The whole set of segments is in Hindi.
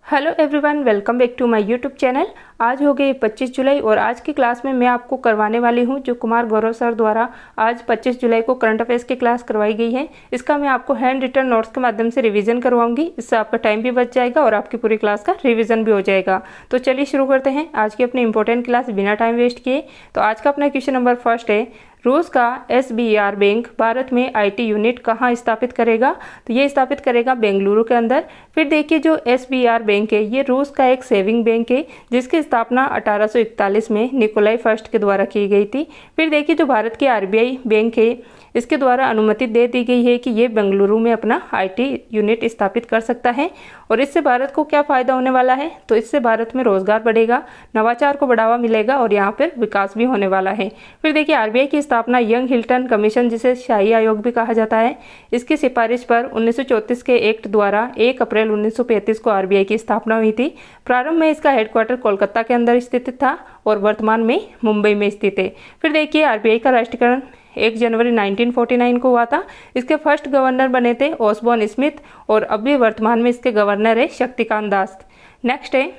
Hello everyone, welcome back to my YouTube channel. आज हो गई 25 जुलाई और आज की क्लास में मैं आपको करवाने वाली हूं जो कुमार गौरव सर द्वारा आज 25 जुलाई को करंट अफेयर्स की क्लास करवाई गई है। इसका मैं आपको हैंड रिटन नोट्स के माध्यम से रिवीजन करवाऊंगी। इससे आपका टाइम भी बच जाएगा और आपकी पूरी क्लास का रिवीजन भी हो जाएगा। तो चलिए शुरू करते हैं आज की अपनी इंपॉर्टेंट क्लास बिना टाइम वेस्ट किए। तो आज का अपना क्वेश्चन नंबर फर्स्ट है, रूस का SBR बैंक भारत में IT यूनिट कहाँ स्थापित करेगा? तो ये स्थापित करेगा बेंगलुरु के अंदर। फिर देखिए जो SBR बैंक है ये रूस का एक सेविंग बैंक है जिसकी स्थापना 1841 में निकोलाई फर्स्ट के द्वारा की गई थी। फिर देखिए जो भारत की RBI बैंक है इसके द्वारा अनुमति दे दी गई है कि ये बेंगलुरु में अपना IT यूनिट स्थापित कर सकता है। और इससे भारत को क्या फ़ायदा होने वाला है? तो इससे भारत में रोजगार बढ़ेगा, नवाचार को बढ़ावा मिलेगा और यहाँ पर विकास भी होने वाला है। फिर देखिए RBI की स्थापना यंग हिल्टन कमीशन जिसे शाही आयोग भी कहा जाता है, इसकी सिफारिश पर 1934 के एक्ट द्वारा 1 अप्रैल 1935 को RBI की स्थापना हुई थी। प्रारंभ में इसका हेडक्वार्टर कोलकाता के अंदर स्थित था और वर्तमान में मुंबई में स्थित है। फिर देखिए RBI का राष्ट्रीयकरण 1 जनवरी 1949 को हुआ था। इसके फर्स्ट गवर्नर बने थे ओसबॉर्न स्मिथ और अभी वर्तमान में इसके गवर्नर है शक्तिकांत दास। नेक्स्ट है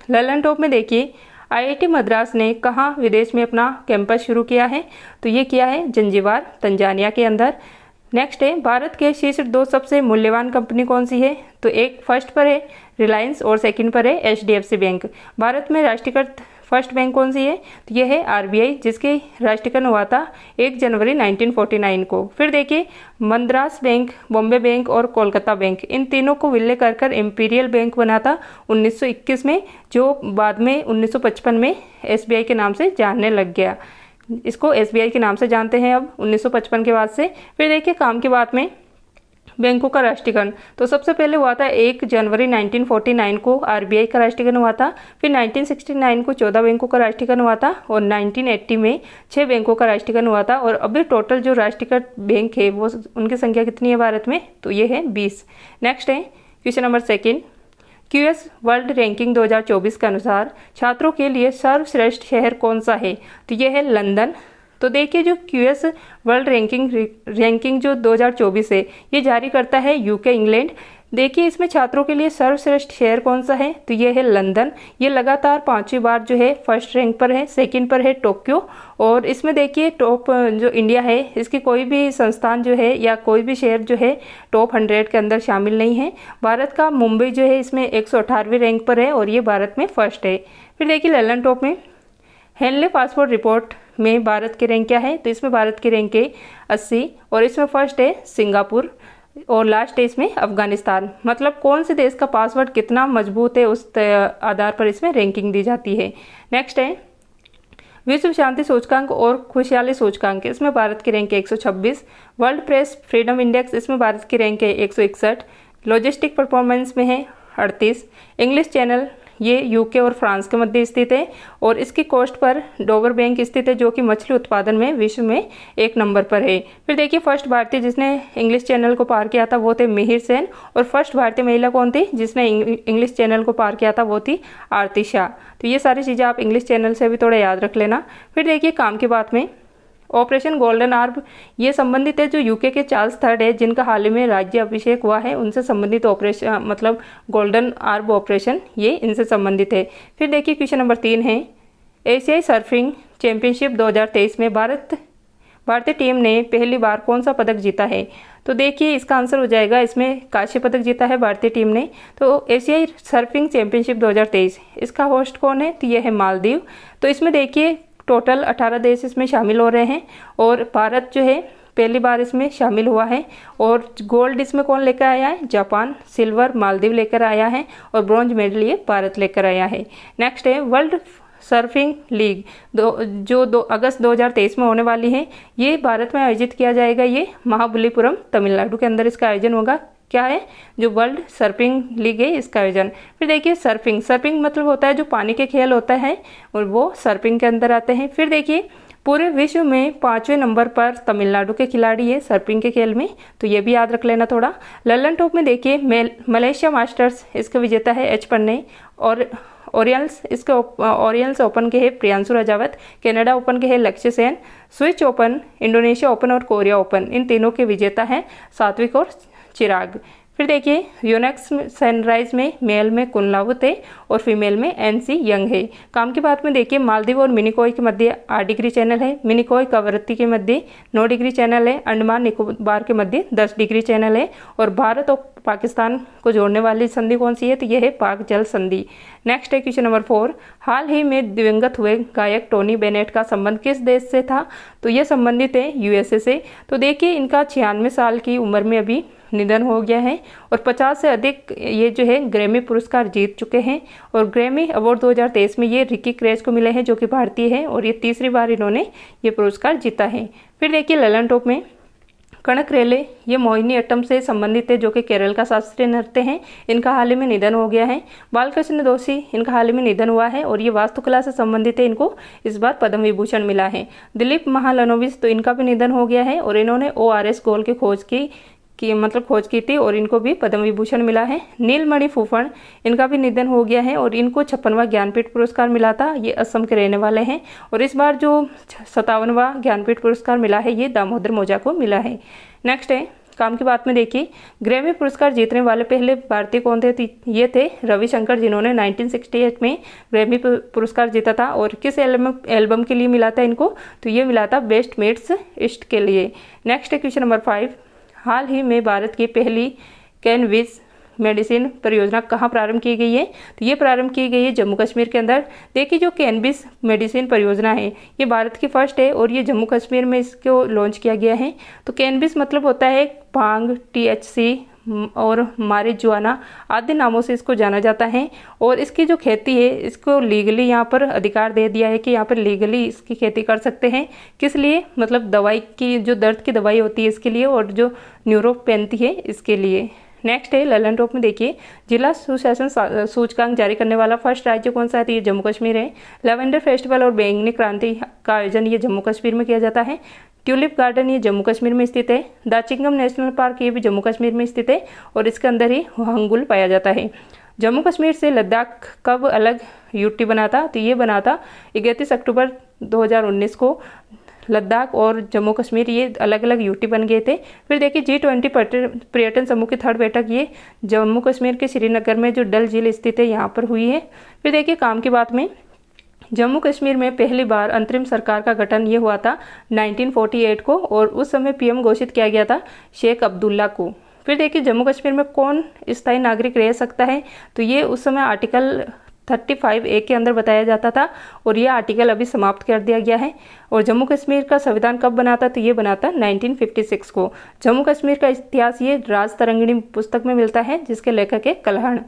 ललन टॉप में देखिए IIT मद्रास ने कहाँ विदेश में अपना कैंपस शुरू किया है? तो ये किया है जंजीबार तंजानिया के अंदर। नेक्स्ट है भारत के शीर्ष 2 सबसे मूल्यवान कंपनी कौन सी है? तो एक फर्स्ट पर है रिलायंस और सेकंड पर है HDFC बैंक। भारत में राष्ट्रीयकृत फर्स्ट बैंक कौन सी है? तो ये है RBI जिसके राष्ट्रीयकरण हुआ था 1 जनवरी 1949 को। फिर देखिए मद्रास बैंक, बॉम्बे बैंक और कोलकाता बैंक इन तीनों को विलय कर इंपीरियल बैंक बना था 1921 में, जो बाद में 1955 में SBI के नाम से जानने लग गया। इसको SBI के नाम से जानते हैं अब 1955 के बाद से। फिर देखिए काम की बात में बैंकों का राष्ट्रीयकरण तो सबसे पहले हुआ था 1 जनवरी 1949 को RBI का राष्ट्रीयकरण हुआ था। फिर 1969 को 14 बैंकों का राष्ट्रीयकरण हुआ था और 1980 में 6 बैंकों का राष्ट्रीयकरण हुआ था। और अभी टोटल जो राष्ट्रीयकृत बैंक है वो उनकी संख्या कितनी है भारत में? तो ये है 20। नेक्स्ट है question number second, QS world ranking 2024 के अनुसार छात्रों के लिए सर्वश्रेष्ठ शहर कौन सा है? तो ये है लंदन। तो देखिए जो QS वर्ल्ड रैंकिंग जो 2024 है ये जारी करता है UK इंग्लैंड। देखिए इसमें छात्रों के लिए सर्वश्रेष्ठ शहर कौन सा है? तो ये है लंदन। ये लगातार 5वीं बार जो है फर्स्ट रैंक पर है। सेकंड पर है टोक्यो। और इसमें देखिए टॉप जो इंडिया है इसकी कोई भी संस्थान जो है या कोई भी शहर जो है टॉप 100 के अंदर शामिल नहीं है। भारत का मुंबई जो है इसमें 118वें रैंक पर है और ये भारत में फर्स्ट है। फिर देखिए ललन टॉप में हेनले पासपोर्ट रिपोर्ट में भारत की रैंक क्या है? तो इसमें भारत की रैंक है 80 और इसमें फर्स्ट है सिंगापुर और लास्ट है इसमें अफगानिस्तान। मतलब कौन से देश का पासवर्ड कितना मजबूत है उस आधार पर इसमें रैंकिंग दी जाती है। नेक्स्ट है विश्व शांति सूचकांक और खुशहाली सूचकांक, इसमें भारत की रैंक है 126। वर्ल्ड प्रेस फ्रीडम इंडेक्स इसमें भारत की रैंक है 161। लॉजिस्टिक परफॉर्मेंस में है 38। इंग्लिश चैनल ये UK और फ्रांस के मध्य स्थित है और इसकी कोस्ट पर डोवर बैंक स्थित है जो कि मछली उत्पादन में विश्व में 1 नंबर पर है। फिर देखिए फर्स्ट भारतीय जिसने इंग्लिश चैनल को पार किया था वो थे मिहिर सेन और फर्स्ट भारतीय महिला कौन थी जिसने इंग्लिश चैनल को पार किया था? वो थी आरती शाह। तो ये सारी चीज़ें आप इंग्लिश चैनल से भी थोड़ा याद रख लेना। फिर देखिए काम की बात में ऑपरेशन गोल्डन आर्ब ये संबंधित है जो UK के चार्ल्स III है जिनका हाल ही में राज्य अभिषेक हुआ है, उनसे संबंधित ऑपरेशन मतलब गोल्डन आर्ब ऑपरेशन ये इनसे संबंधित है। फिर देखिए क्वेश्चन नंबर 3 है एशियाई सर्फिंग चैंपियनशिप 2023 में भारतीय टीम ने पहली बार कौन सा पदक जीता है? तो देखिए इसका आंसर हो जाएगा इसमें कांस्य पदक जीता है भारतीय टीम ने। तो एशियाई सर्फिंग चैंपियनशिप 2023 इसका होस्ट कौन है? तो ये है मालदीव। तो इसमें देखिए टोटल 18 देश इसमें शामिल हो रहे हैं और भारत जो है पहली बार इसमें शामिल हुआ है। और गोल्ड इसमें कौन लेकर आया है? जापान। सिल्वर मालदीव लेकर आया है और ब्रॉन्ज मेडल ये भारत लेकर आया है। नेक्स्ट है वर्ल्ड सर्फिंग लीग जो 2 अगस्त 2023 में होने वाली है। ये भारत में आयोजित किया जाएगा, ये महाबलीपुरम तमिलनाडु के अंदर इसका आयोजन होगा। क्या है? जो वर्ल्ड सर्फिंग लीग है इसका आयोजन। फिर देखिए सर्फिंग मतलब होता है जो पानी के खेल होता है और वो सर्फिंग के अंदर आते हैं। फिर देखिए पूरे विश्व में 5वें नंबर पर तमिलनाडु के खिलाड़ी है सर्फिंग के खेल में, तो ये भी याद रख लेना थोड़ा। ललन टॉप में देखिए मलेशिया मास्टर्स इसका विजेता है H पन्ने और ओरियल्स ओपन के है प्रियांशु राजावत, कनाडा ओपन के है लक्ष्य Sen, switch open, Indonesia open और कोरिया ओपन इन तीनों के विजेता हैं सात्विक और चिराग। फिर देखिए यूनेक्स सनराइज में मेल में कुनलावुत है और फीमेल में एनसी यंग है। काम की बात में देखिए मालदीव और मिनिकॉय के मध्य 8 डिग्री चैनल है, मिनिकॉय कवरत्ती के मध्य 9 डिग्री चैनल है, अंडमान निकोबार के मध्य 10 डिग्री चैनल है और भारत और पाकिस्तान को जोड़ने वाली संधि कौन सी है, तो यह है पाक जल संधि। नेक्स्ट है क्वेश्चन नंबर 4, हाल ही में दिवंगत हुए गायक टोनी बेनेट का संबंध किस देश से था, तो यह संबंधित है यूएसए से। तो देखिए इनका 96 साल की उम्र में अभी निधन हो गया है और 50 से अधिक ये जो है ग्रैमी पुरस्कार जीत चुके हैं और ग्रैमी अवार्ड 2023 में ये रिकी क्रेज को मिले हैं जो कि भारतीय है और ये तीसरी बार इन्होंने ये पुरस्कार जीता है। फिर देखिए ललन टॉप में कनक रेले ये मोहिनी अट्टम से संबंधित है जो कि केरल का शास्त्रीय नृत्य है, इनका हाल ही में निधन हो गया है। बालकृष्ण दोषी इनका हाल ही में निधन हुआ है और ये वास्तुकला से संबंधित है, इनको इस बार पद्म विभूषण मिला है। दिलीप महालनोबिस तो इनका भी निधन हो गया है और इन्होंने ORS गोल की खोज खोज की थी और इनको भी पद्म विभूषण मिला है। नीलमणि फूफड़ इनका भी निधन हो गया है और इनको 56वां ज्ञानपीठ पुरस्कार मिला था, ये असम के रहने वाले हैं और इस बार जो 57वां ज्ञानपीठ पुरस्कार मिला है ये दामोदर मोजा को मिला है। नेक्स्ट है काम की बात में देखिए ग्रैमी पुरस्कार जीतने वाले पहले भारतीय कौन थे, ये थे रविशंकर जिन्होंने 1968 में ग्रैमी पुरस्कार जीता था और किस एल्बम के लिए मिला था इनको, तो ये मिला था बेस्ट मेट्स ईस्ट के लिए। नेक्स्ट है क्वेश्चन नंबर 5, हाल ही में भारत की पहली कैनबिस मेडिसिन परियोजना कहाँ प्रारंभ की गई है, तो ये प्रारंभ की गई है जम्मू कश्मीर के अंदर। देखिए जो कैनबिस मेडिसिन परियोजना है ये भारत की फर्स्ट है और ये जम्मू कश्मीर में इसको लॉन्च किया गया है। तो कैनबिस मतलब होता है भांग, THC और मारिजुआना आदि नामों से इसको जाना जाता है और इसकी जो खेती है इसको लीगली यहाँ पर अधिकार दे दिया है कि यहाँ पर लीगली इसकी खेती कर सकते हैं। किस लिए, मतलब दवाई की जो दर्द की दवाई होती है इसके लिए और जो न्यूरोपैथी है इसके लिए। नेक्स्ट है ललन टॉप में देखिए जिला सुशासन सूचकांक जारी करने वाला फर्स्ट राज्य कौन सा है, तो ये जम्मू कश्मीर है। लेवेंडर फेस्टिवल और बैंगनी क्रांति का आयोजन ये जम्मू कश्मीर में किया जाता है। ट्यूलिप गार्डन ये जम्मू कश्मीर में स्थित है। दाचिंगम नेशनल पार्क ये भी जम्मू कश्मीर में स्थित है और इसके अंदर ही हंगुल पाया जाता है। जम्मू कश्मीर से लद्दाख कब अलग यूटी बना था, तो ये बना था 31 अक्टूबर 2019 को। लद्दाख और जम्मू कश्मीर ये अलग अलग यूटी बन गए थे। फिर देखिए G20 पर्यटन समूह की 3rd बैठक ये जम्मू कश्मीर के श्रीनगर में जो डल झील स्थित है यहाँ पर हुई है। फिर देखिए काम की बात में जम्मू कश्मीर में पहली बार अंतरिम सरकार का गठन ये हुआ था 1948 को और उस समय PM घोषित किया गया था शेख अब्दुल्ला को। फिर देखिए जम्मू कश्मीर में कौन स्थायी नागरिक रह सकता है, तो ये उस समय आर्टिकल 35A के अंदर बताया जाता था और ये आर्टिकल अभी समाप्त कर दिया गया है। और जम्मू कश्मीर का संविधान कब बना था, तो ये बना था 1956 को। जम्मू कश्मीर का इतिहास ये राज तरंगिणी पुस्तक में मिलता है जिसके लेखक है कल्हण।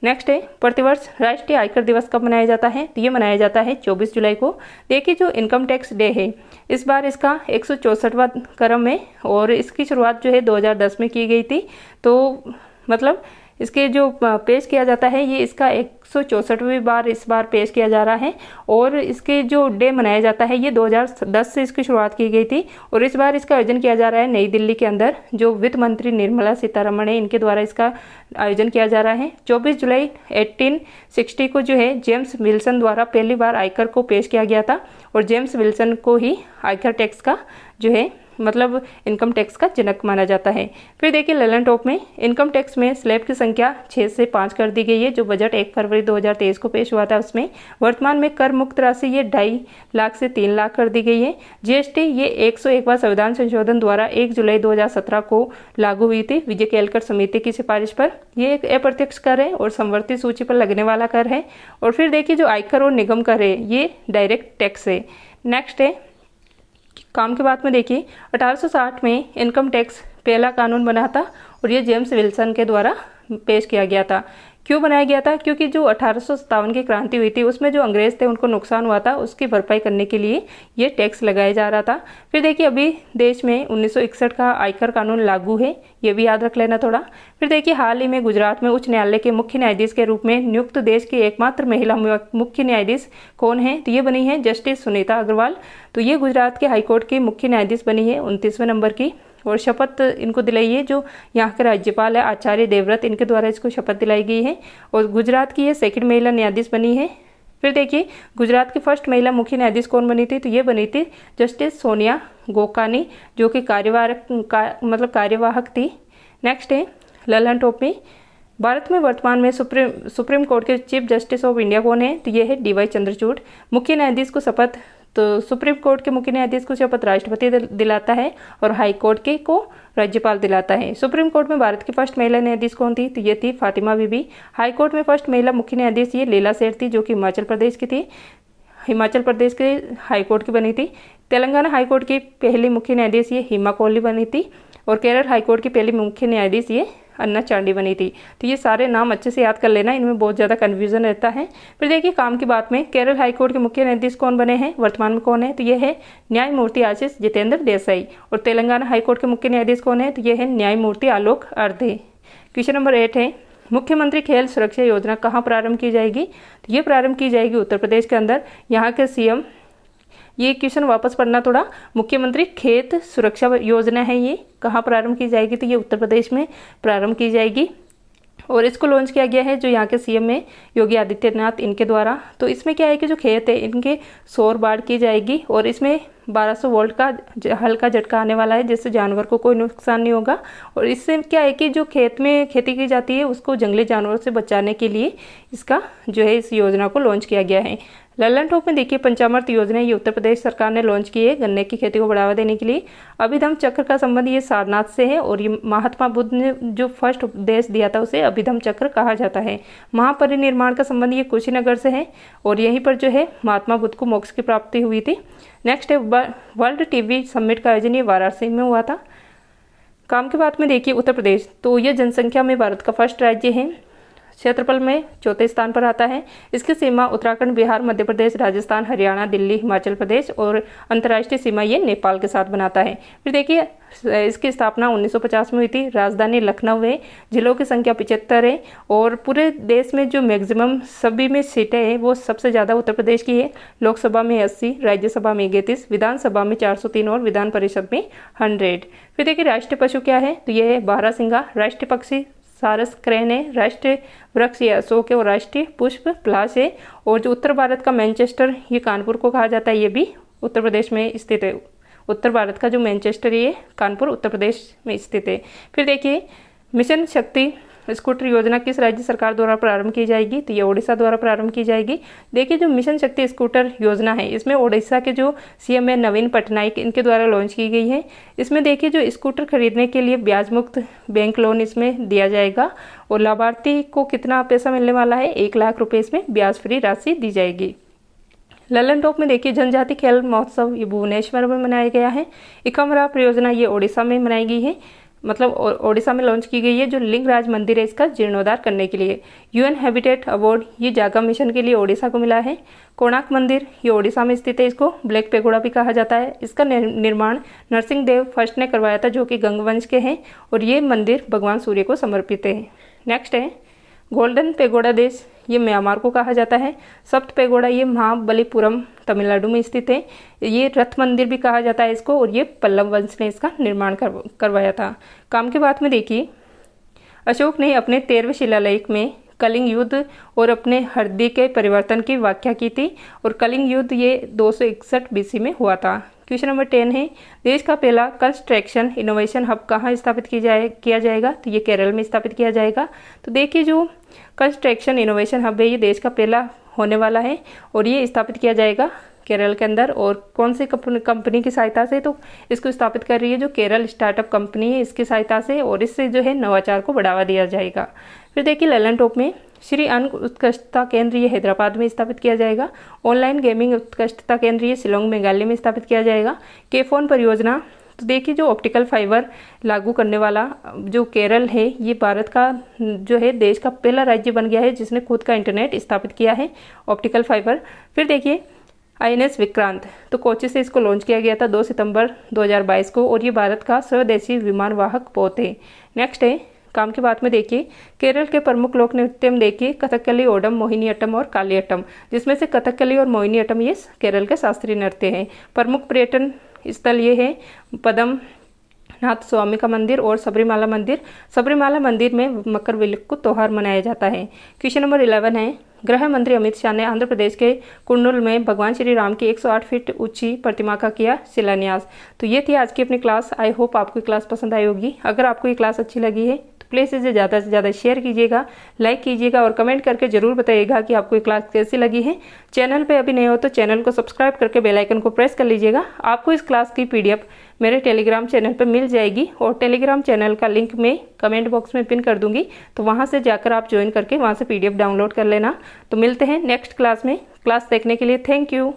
नेक्स्ट है प्रतिवर्ष राष्ट्रीय आयकर दिवस कब मनाया जाता है, तो ये मनाया जाता है 24 जुलाई को। देखिए जो इनकम टैक्स डे है इस बार इसका 164वां क्रम है और इसकी शुरुआत जो है 2010 में की गई थी। तो मतलब इसके जो पेश किया जाता है ये इसका 164वीं बार इस बार पेश किया जा रहा है और इसके जो डे मनाया जाता है ये 2010 से इसकी शुरुआत की गई थी और इस बार इसका आयोजन किया जा रहा है नई दिल्ली के अंदर। जो वित्त मंत्री निर्मला सीतारमण है इनके द्वारा इसका आयोजन किया जा रहा है। 24 जुलाई 1860 को जो है जेम्स विल्सन द्वारा पहली बार आयकर को पेश किया गया था और जेम्स विल्सन को ही आयकर टैक्स का जो है मतलब इनकम टैक्स का जनक माना जाता है। फिर देखिए ललन टॉप में इनकम टैक्स में स्लैब की संख्या 6 से 5 कर दी गई है। जो बजट 1 फरवरी 2023 को पेश हुआ था उसमें वर्तमान में कर मुक्त राशि ये 2.5 लाख से 3 लाख कर दी गई है। GST ये 101वां संविधान संशोधन द्वारा 1 जुलाई 2017 को लागू हुई थी विजय केलकर समिति की सिफारिश पर। ये एक अप्रत्यक्ष कर है और संवर्ती सूची पर लगने वाला कर है। और फिर देखिए जो आयकर और निगम कर है ये डायरेक्ट टैक्स है। नेक्स्ट है काम की बात में देखिए 1860 में इनकम टैक्स पहला कानून बना था और ये जेम्स विल्सन के द्वारा पेश किया गया था। क्यों बनाया गया था, क्योंकि जो 1857 की क्रांति हुई थी उसमें जो अंग्रेज थे उनको नुकसान हुआ था, उसकी भरपाई करने के लिए ये टैक्स लगाया जा रहा था। फिर देखिए अभी देश में 1961 का आयकर कानून लागू है, ये भी याद रख लेना थोड़ा। फिर देखिए हाल ही में गुजरात में उच्च न्यायालय के मुख्य न्यायाधीश के रूप में नियुक्त देश की एकमात्र महिला मुख्य न्यायाधीश कौन है, तो ये बनी है जस्टिस सुनीता अग्रवाल। तो ये गुजरात के हाईकोर्ट की मुख्य न्यायाधीश बनी है 29वें नंबर की और शपथ इनको दिलाई है जो यहाँ के राज्यपाल है आचार्य देवव्रत, इनके द्वारा इसको शपथ दिलाई गई है और गुजरात की ये सेकंड महिला न्यायाधीश बनी है। फिर देखिए गुजरात की फर्स्ट महिला मुख्य न्यायाधीश कौन बनी थी, तो ये बनी थी जस्टिस सोनिया गोकानी जो कि कार्यवाहक थी। नेक्स्ट है ललन टॉप में भारत में वर्तमान में सुप्रीम कोर्ट के चीफ जस्टिस ऑफ इंडिया कौन है? तो ये है डी वाई चंद्रचूड़। मुख्य न्यायाधीश को शपथ, तो सुप्रीम कोर्ट के मुख्य न्यायाधीश को शपथ राष्ट्रपति दिलाता है और हाई कोर्ट के को राज्यपाल दिलाता है। सुप्रीम कोर्ट में भारत की फर्स्ट महिला न्यायाधीश कौन थी? तो ये थी फातिमा बीबी। हाई कोर्ट में फर्स्ट महिला मुख्य न्यायाधीश ये लीला सेठ थी, जो कि हिमाचल प्रदेश की थी, हिमाचल प्रदेश के हाई कोर्ट की बनी थी। तेलंगाना हाई कोर्ट की पहली मुख्य न्यायाधीश ये हेमा कोहली बनी थी और केरल हाई कोर्ट की पहली मुख्य न्यायाधीश ये अन्ना चांडी बनी थी। तो ये सारे नाम अच्छे से याद कर लेना, इनमें बहुत ज़्यादा कन्फ्यूजन रहता है। फिर देखिए काम की बात में केरल हाई कोर्ट के मुख्य न्यायाधीश कौन बने हैं, वर्तमान में कौन है? तो ये है न्यायमूर्ति आशीष जितेंद्र देसाई। और तेलंगाना हाई कोर्ट के मुख्य न्यायाधीश कौन है? तो ये है न्यायमूर्ति आलोक अर्धे। क्वेश्चन नंबर 8 है, मुख्यमंत्री खेल सुरक्षा योजना कहाँ प्रारंभ की जाएगी? तो ये प्रारंभ की जाएगी उत्तर प्रदेश के अंदर। यहाँ के सीएम, ये क्वेश्चन वापस पढ़ना थोड़ा, मुख्यमंत्री खेत सुरक्षा योजना है, ये कहाँ प्रारंभ की जाएगी? तो ये उत्तर प्रदेश में प्रारंभ की जाएगी और इसको लॉन्च किया गया है जो यहाँ के सीएम है योगी आदित्यनाथ, इनके द्वारा। तो इसमें क्या है कि जो खेत है इनके सौर बाढ़ की जाएगी और इसमें 1200 वोल्ट का हल्का झटका आने वाला है, जिससे जानवर को कोई नुकसान नहीं होगा। और इससे क्या है कि जो खेत में खेती की जाती है उसको जंगली जानवरों से बचाने के लिए इसका जो है इस योजना को लॉन्च किया गया है। ललन टॉप में देखिए पंचामृत योजना ये उत्तर प्रदेश सरकार ने लॉन्च की है गन्ने की खेती को बढ़ावा देने के लिए। अभिधम चक्र का संबंध ये सारनाथ से है और ये महात्मा बुद्ध ने जो फर्स्ट उपदेश दिया था उसे अभिधम चक्र कहा जाता है। महापरिनिर्माण का संबंध ये कुशीनगर से है और यहीं पर जो है महात्मा बुद्ध को मोक्ष की प्राप्ति हुई थी। नेक्स्ट है वर्ल्ड टीबी समिट का आयोजन ये वाराणसी में हुआ था। काम की बात में देखिए उत्तर प्रदेश, तो ये जनसंख्या में भारत का फर्स्ट राज्य है, क्षेत्रफल में चौथे स्थान पर आता है। इसकी सीमा उत्तराखंड, बिहार, मध्य प्रदेश, राजस्थान, हरियाणा, दिल्ली, हिमाचल प्रदेश और अंतर्राष्ट्रीय सीमा ये नेपाल के साथ बनाता है। फिर देखिए इसकी स्थापना 1950 में हुई थी। राजधानी लखनऊ है। जिलों की संख्या 75 है और पूरे देश में जो मैक्सिमम सभी में सीटें हैं वो सबसे ज़्यादा उत्तर प्रदेश की है। लोकसभा में 80, राज्यसभा में 31, विधानसभा में 403 और विधान परिषद में 100। फिर देखिए राष्ट्रीय पशु क्या है? तो यह है बारहसिंगा। राष्ट्रीय पक्षी सारस क्रेन है। राष्ट्रीय वृक्ष ये अशोक है और राष्ट्रीय पुष्प पलाश है। और जो उत्तर भारत का मैनचेस्टर ये कानपुर को कहा जाता है, ये भी उत्तर प्रदेश में स्थित है। उत्तर भारत का जो मैनचेस्टर ये कानपुर उत्तर प्रदेश में स्थित है। फिर देखिए मिशन शक्ति स्कूटर योजना किस राज्य सरकार द्वारा प्रारंभ की जाएगी? तो ये ओडिशा द्वारा प्रारंभ की जाएगी। देखिए जो मिशन शक्ति स्कूटर योजना है इसमें ओडिशा के जो सीएम है नवीन पटनायक, इनके द्वारा लॉन्च की गई है। इसमें देखिए जो स्कूटर खरीदने के लिए ब्याज मुक्त बैंक लोन इसमें दिया जाएगा और लाभार्थी को कितना पैसा मिलने वाला है? 1 लाख रुपये इसमें ब्याज फ्री राशि दी जाएगी। ललन टॉप में देखिए जनजाति खेल महोत्सव ये भुवनेश्वर में मनाया गया है। इकमरा परियोजना ये ओडिशा में मनाई गई है, मतलब ओडिशा में लॉन्च की गई है। जो लिंगराज मंदिर है इसका जीर्णोद्धार करने के लिए। यूएन हैबिटेट अवार्ड ये जागा मिशन के लिए ओडिशा को मिला है। कोणार्क मंदिर ये ओडिशा में स्थित है, इसको ब्लैक पेगोडा भी कहा जाता है। इसका निर्माण नरसिंह देव फर्स्ट ने करवाया था, जो कि गंगवंश के हैं और ये मंदिर भगवान सूर्य को समर्पित है। नेक्स्ट है गोल्डन पेगोडा देश, ये म्यांमार को कहा जाता है। सप्त पेगोडा ये महाबलीपुरम तमिलनाडु में स्थित है। ये रथ मंदिर भी कहा जाता है इसको और ये पल्लव वंश ने इसका निर्माण करवाया था। काम की बात में देखिए अशोक ने अपने 13वें शिलालेख में कलिंग युद्ध और अपने हृदय के परिवर्तन की व्याख्या की थी और कलिंग युद्ध ये 261 बीसी में हुआ था। क्वेश्चन नंबर 10 है देश का पहला कंस्ट्रक्शन इनोवेशन हब कहाँ स्थापित किया जाएगा? तो ये केरल में स्थापित किया जाएगा। तो देखिए जो कंस्ट्रक्शन इनोवेशन हब है ये देश का पहला होने वाला है और ये स्थापित किया जाएगा केरल के अंदर। और कौन सी कंपनी की सहायता से? तो इसको स्थापित कर रही है जो केरल स्टार्टअप कंपनी है, इसकी सहायता से, और इससे जो है नवाचार को बढ़ावा दिया जाएगा। फिर देखिए ललन टॉप में श्री अन्न उत्कृष्टता केंद्र ये हैदराबाद में स्थापित किया जाएगा। ऑनलाइन गेमिंग उत्कृष्टता केंद्र ये शिलोंग मेघालय में स्थापित किया जाएगा। के-फोन परियोजना, तो देखिए जो ऑप्टिकल फाइबर लागू करने वाला जो केरल है ये भारत का जो है देश का पहला राज्य बन गया है जिसने खुद का इंटरनेट स्थापित किया है ऑप्टिकल फाइबर। फिर देखिए INS विक्रांत, तो कोच्चि से इसको लॉन्च किया गया था 2 सितंबर 2022 को और ये भारत का स्वदेशी विमान वाहक पोत है। नेक्स्ट है काम की बात में देखिए केरल के प्रमुख लोक नृत्य में देखिए कथकली, ओडम, मोहिनीअट्टम और कालियट्टम, जिसमें से कथकली और मोहिनीअट्टम ये केरल के शास्त्रीय नृत्य हैं। प्रमुख पर्यटन स्थल ये है पद्मनाथ स्वामी का मंदिर और सबरीमाला मंदिर। सबरीमाला मंदिर में मकर विलक्कु त्योहार मनाया जाता है। क्वेश्चन नंबर 11 है गृह मंत्री अमित शाह ने आंध्र प्रदेश के कुर्नूल में भगवान श्री राम की 108 फीट ऊंची प्रतिमा का किया शिलान्यास। तो ये थी आज की अपनी क्लास। आई होप आपको ये क्लास पसंद आई होगी। अगर आपको ये क्लास अच्छी लगी है तो प्लीज़ इसे ज़्यादा से ज़्यादा शेयर कीजिएगा, लाइक कीजिएगा और कमेंट करके ज़रूर बताइएगा कि आपको ये क्लास कैसी लगी है। चैनल पे अभी नए हो तो चैनल को सब्सक्राइब करके बेल आइकन को प्रेस कर लीजिएगा। आपको इस क्लास की PDF मेरे टेलीग्राम चैनल पर मिल जाएगी और टेलीग्राम चैनल का लिंक मैं कमेंट बॉक्स में पिन कर दूंगी, तो वहाँ से जाकर आप ज्वाइन करके वहाँ से PDF डाउनलोड कर लेना। तो मिलते हैं नेक्स्ट क्लास में। क्लास देखने के लिए थैंक यू।